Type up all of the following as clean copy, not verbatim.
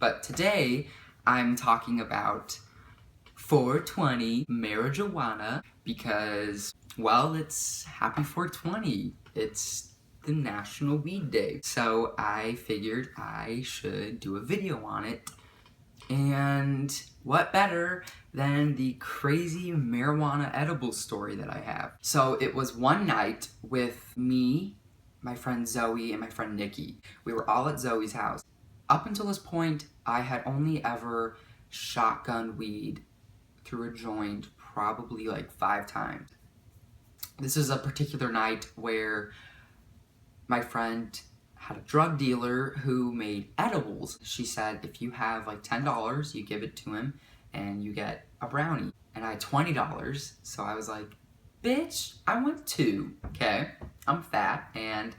But today, I'm talking about 420 marijuana because, well, it's happy 420. It's the National Weed Day. So I figured I should do a video on it. And what better than the crazy marijuana edible story that I have. So it was one night with me, my friend Zoe, and my friend Nikki. We were all at Zoe's house. Up until this point, I had only ever shotgunned weed through a joint probably like 5 times. This is a particular night where my friend had a drug dealer who made edibles. She said, if you have like $10, you give it to him and you get a brownie. And I had $20, so I was like, bitch, I want 2, okay? I'm fat and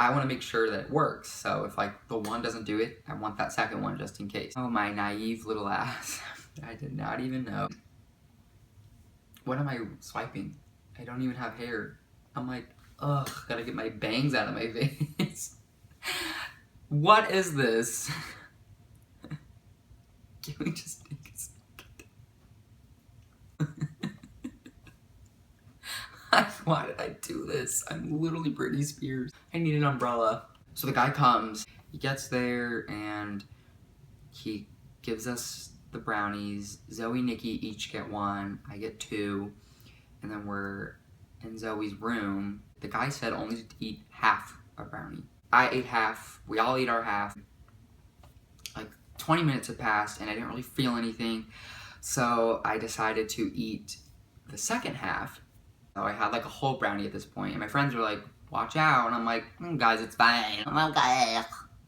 I want to make sure that it works. So if like the one doesn't do it, I want that second one just in case. Oh, my naive little ass. I did not even know. What am I swiping? I don't even have hair. I'm like, ugh, gotta get my bangs out of my face. What is this? Can we just take a second? Why did I do this? I'm literally Britney Spears. I need an umbrella. So the guy comes, he gets there, and he gives us the brownies. Zoe and Nikki each get 1, I get 2, and then we're in Zoe's room. The guy said only to eat half a brownie. I ate half, we all ate our half. Like 20 minutes had passed and I didn't really feel anything. So I decided to eat the second half. So I had like a whole brownie at this point, and my friends were like, watch out. And I'm like, guys, it's fine. I'm okay.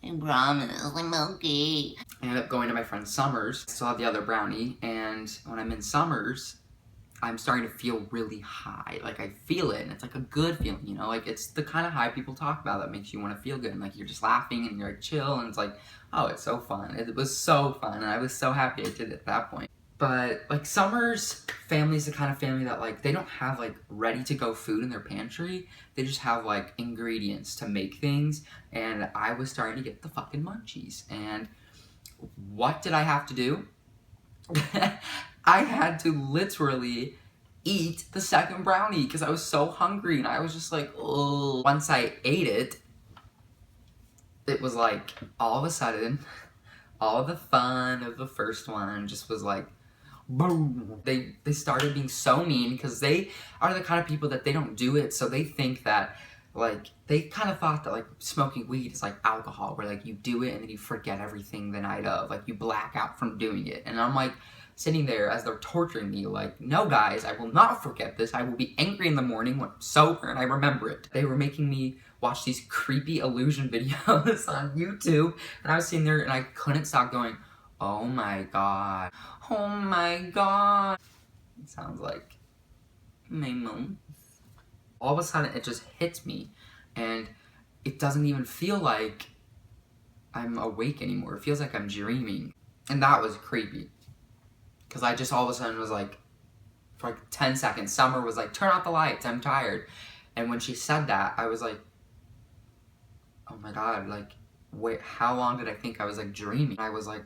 I promise, I'm okay. I ended up going to my friend Summer's. I still have the other brownie, and when I'm in Summer's, I'm starting to feel really high. Like I feel it, and it's like a good feeling, you know? Like it's the kind of high people talk about that makes you want to feel good. And like you're just laughing and you're like chill, and it's like, oh, it's so fun. It was so fun, and I was so happy I did it at that point. But like Summer's family is the kind of family that like they don't have like ready to go food in their pantry. They just have like ingredients to make things, and I was starting to get the fucking munchies. And what did I have to do? I had to literally eat the second brownie because I was so hungry, and I was just like, oh. Once I ate it, it was like all of a sudden, all the fun of the first one just was like, boom. They started being so mean because they are the kind of people that they don't do it, so they think that like they kind of thought that like smoking weed is like alcohol, where like you do it and then you forget everything the night of, like you black out from doing it. And I'm like sitting there as they're torturing me like, no guys, I will not forget this. I will be angry in the morning when I'm sober and I remember it. They were making me watch these creepy illusion videos on YouTube, and I was sitting there and I couldn't stop going, oh my god, oh my god. It sounds like my mom. All of a sudden it just hits me, and it doesn't even feel like I'm awake anymore. It feels like I'm dreaming. And that was creepy, because I just all of a sudden was like, for like 10 seconds, Summer was like, turn off the lights, I'm tired. And when she said that, I was like, oh my god, like, wait, how long did I think I was like dreaming? I was like,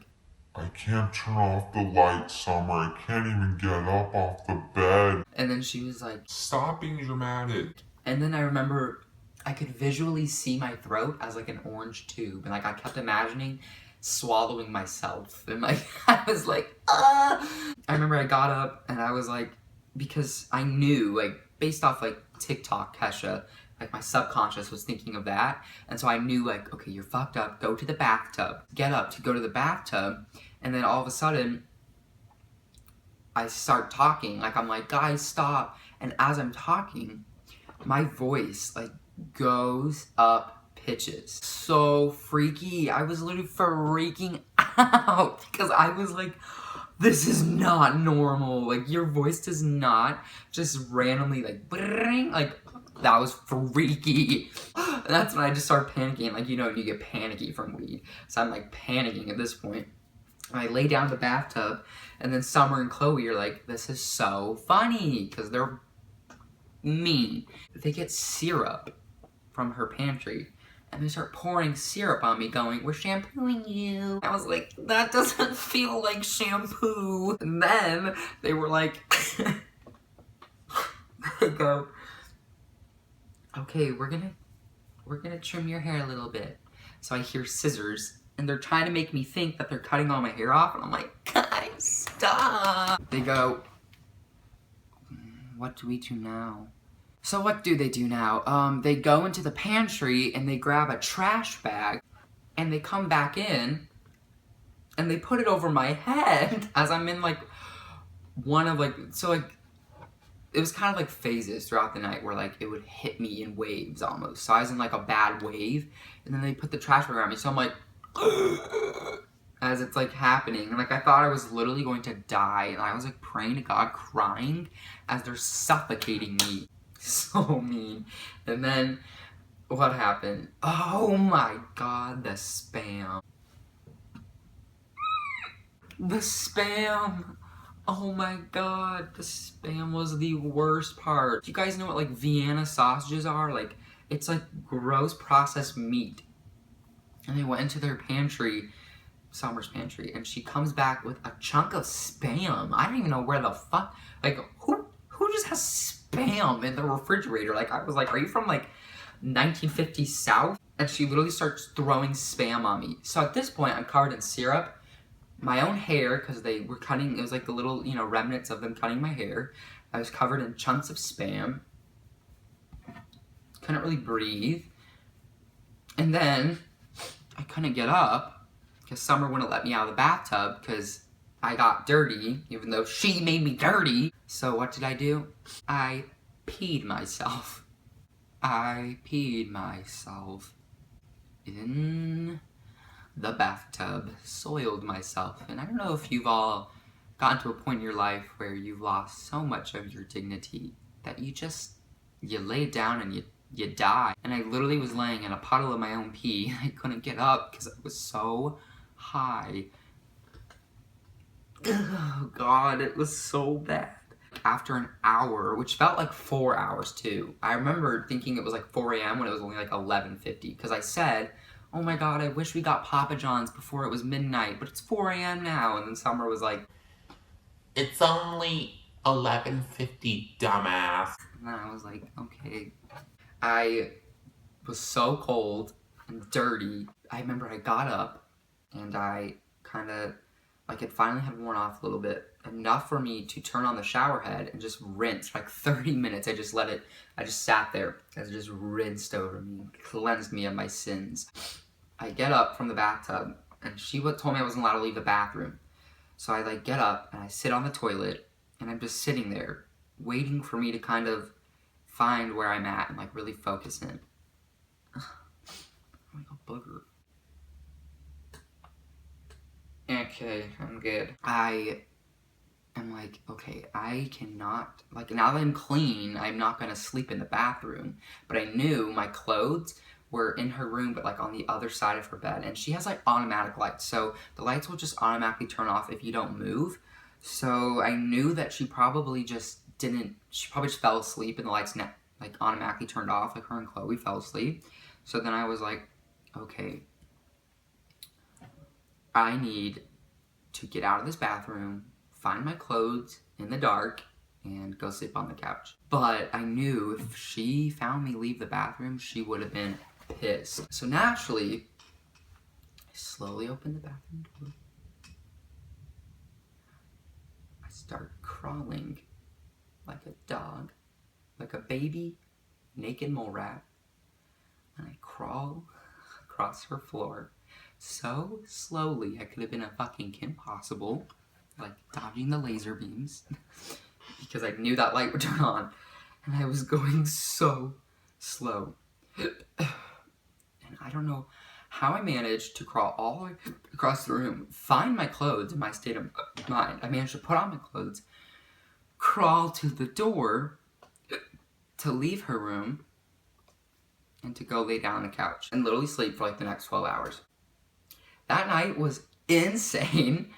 I can't turn off the lights, Summer. I can't even get up off the bed. And then she was like, stop being dramatic. And then I remember I could visually see my throat as like an orange tube. And like I kept imagining swallowing myself. And like, I was like, ah! I remember I got up and I was like, because I knew, like, based off like TikTok, Kesha, like my subconscious was thinking of that. And so I knew like, okay, you're fucked up, go to the bathtub. Get up to go to the bathtub. And then all of a sudden, I start talking. Like I'm like, guys, stop. And as I'm talking, my voice like goes up pitches. So freaky. I was literally freaking out because I was like, this is not normal. Like your voice does not just randomly like, bring, like, that was freaky. And that's when I just started panicking. Like, you know, you get panicky from weed. So I'm like panicking at this point. And I lay down in the bathtub, and then Summer and Chloe are like, this is so funny, because they're mean. They get syrup from her pantry, and they start pouring syrup on me going, "We're shampooing you." I was like, that doesn't feel like shampoo. And then they were like, they go, "Okay, we're gonna trim your hair a little bit." So I hear scissors, and they're trying to make me think that they're cutting all my hair off, and I'm like, guys, stop. They go, "What do we do now?" So what do they do now? They go into the pantry and they grab a trash bag, and they come back in, and they put it over my head as I'm in like one of like, so like, it was kind of like phases throughout the night where like it would hit me in waves almost. So I was in like a bad wave, and then they put the trash bag around me. So I'm like, as it's like happening, and like I thought I was literally going to die, and I was like praying to God, crying as they're suffocating me. So mean. And then what happened? Oh my God, the spam. The spam. Oh my God, the spam was the worst part. Do you guys know what like Vienna sausages are? Like, it's like gross processed meat. And they went into their pantry, Summer's pantry, and she comes back with a chunk of spam. I don't even know where the fuck, like, who just has spam in the refrigerator? Like, I was like, are you from like 1950 South? And she literally starts throwing spam on me. So at this point, I'm covered in syrup. My own hair, because they were cutting, it was like the little, you know, remnants of them cutting my hair. I was covered in chunks of spam. Couldn't really breathe. And then I couldn't get up because Summer wouldn't let me out of the bathtub because I got dirty, even though she made me dirty. So what did I do? I peed myself. I peed myself in the bathtub, soiled myself. And I don't know if you've all gotten to a point in your life where you've lost so much of your dignity that you lay down and you die. And I literally was laying in a puddle of my own pee. I couldn't get up because I was so high. Oh God, it was so bad. After an hour, which felt like 4 hours too. I remember thinking it was like 4 a.m. when it was only like 11:50 because I said, "Oh my God, I wish we got Papa John's before it was midnight, but it's 4 a.m. now." And then Summer was like, It's only 11:50, dumbass. and then I was like, okay. I was so cold and dirty. I remember I got up and I kind of, like it finally had worn off a little bit. Enough for me to turn on the shower head and just rinse for like 30 minutes. I just sat there as it just rinsed over me, cleansed me of my sins. I get up from the bathtub, and she told me I wasn't allowed to leave the bathroom. So I like get up and I sit on the toilet, and I'm just sitting there waiting for me to kind of find where I'm at and like really focus in. I'm like a booger. Okay, I'm good. I am like, okay, I cannot, like now that I'm clean, I'm not gonna sleep in the bathroom. But I knew my clothes were in her room, but like on the other side of her bed. And she has like automatic lights, so the lights will just automatically turn off if you don't move. So I knew that she probably just fell asleep and the lights like automatically turned off, like her and Chloe fell asleep. So then I was like, okay, I need to get out of this bathroom, find my clothes in the dark, and go sleep on the couch. But I knew if she found me leave the bathroom, she would have been pissed. So naturally, I slowly opened the bathroom door. I start crawling like a dog, like a baby naked mole rat, and I crawl across her floor so slowly I could have been a fucking Kim Possible, like dodging the laser beams because I knew that light would turn on, and I was going so slow. And I don't know how I managed to crawl all the way across the room, find my clothes in my state of mind. I managed to put on my clothes, crawl to the door to leave her room, and to go lay down on the couch and literally sleep for like the next 12 hours. That night was insane.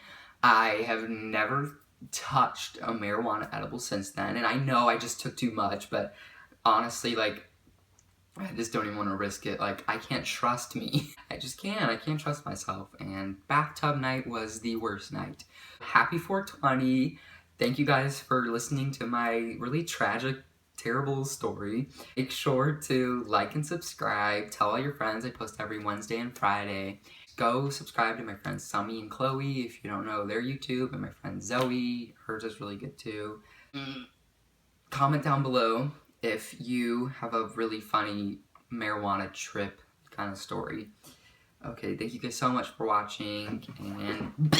I have never touched a marijuana edible since then, and I know I just took too much, but honestly, like, I just don't even want to risk it. Like, I can't trust me. I just can't. I can't trust myself. And bathtub night was the worst night. Happy 420. Thank you guys for listening to my really tragic, terrible story. Make sure to like and subscribe. Tell all your friends. I post every Wednesday and Friday. Go subscribe to my friends Summy and Chloe if you don't know their YouTube, and my friend Zoe. Hers is really good too. Comment down below if you have a really funny marijuana trip kind of story. Okay, thank you guys so much for watching, and